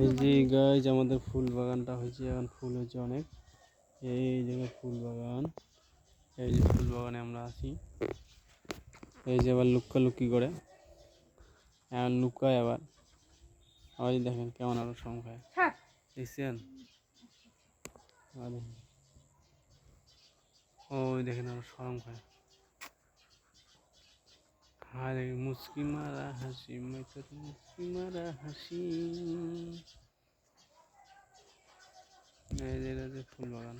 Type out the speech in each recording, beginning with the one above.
এই যে গাইজ আমাদের ফুল বাগানটা হয়েছে, এখন ফুল হয়েছে অনেক। এই জায়গায় ফুল বাগান, এই যে ফুল বাগানে আমরা আসি। এই যে আবার লুক্কালুক্কি করে, এখন লুকায় আবার। আবার দেখেন কেমন আরো সংখ্যায় দেখছেন। ওই দেখেন আরো সংখ্যায়। হ্যাঁ দেখি মুসকি মারা হাসি, মুসকি মারা হাসি। এই যে ফুল বাগান,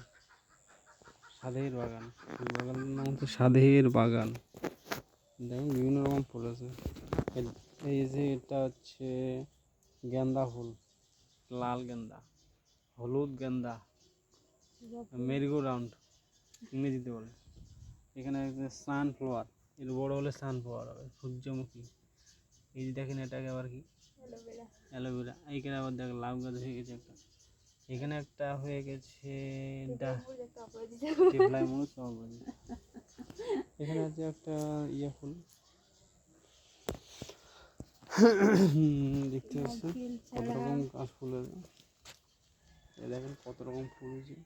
সাধের বাগান। ফুল বাগানের নাম হচ্ছে সাধের বাগান। দেখুন বিভিন্ন রকম ফুল আছে। এই যে এটা হচ্ছে গেন্দা ফুল, লাল গেন্দা, হলুদ গেন্দা, মেরিগো রাউন্ড ইংরেজিতে বলে। এখানে সানফ্লাওয়ার, এর বড় হলে সানফ্লাওয়ার হবে, সূর্যমুখী। এই যে দেখেন এটাকে আবার কি অ্যালোভেরা। এইখানে আবার দেখ লাউ গাছ হয়ে গেছে একটা, এখানে একটা হয়ে গেছে এখানে আছে একটা ইয়ে ফুল দেখতে পাচ্ছেন কত রকম গাছ ফুল আছে। দেখেন কত রকম ফুল হয়েছে,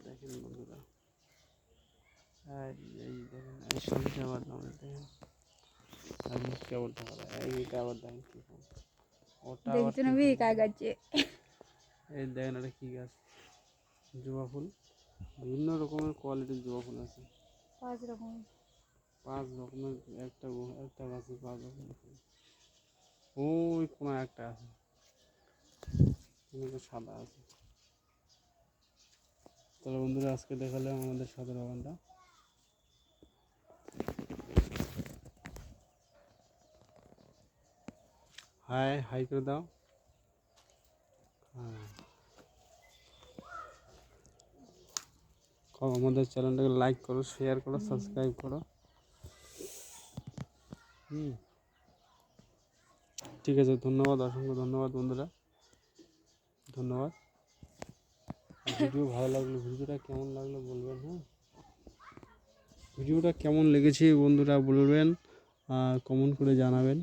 দেখেন বন্ধুরা। এই দেখেন এই সবজি আবার দেখেন কেবল টাকা এইটা আবার দেখেন কি ফুল, ওটা আবার এই দেখেন এটা কি গাছ, জবা ফুল। বিভিন্ন রকমের কোয়ালিটির জবা ফুল আছে, 5 রকমের একটা গাছে 5 রকমের ফুল। ওই কোনো একটা আছে, সাদা আছে। তাহলে বন্ধুরা আজকে দেখালাম আমাদের সাদা বাগানটা। হাই হাই করে দাও। হ্যাঁ, আমাদের চ্যানেলটাকে লাইক করো, শেয়ার করো, সাবস্ক্রাইব করো। ঠিক আছে, ধন্যবাদ, অসংখ্য ধন্যবাদ বন্ধুরা, ধন্যবাদ। ভিডিও ভালো লাগলো, ভিডিওটা কেমন লাগলো বলবেন। হ্যাঁ, ভিডিওটা কেমন লেগেছে বন্ধুরা বলবেন, কমেন্ট করে জানাবেন।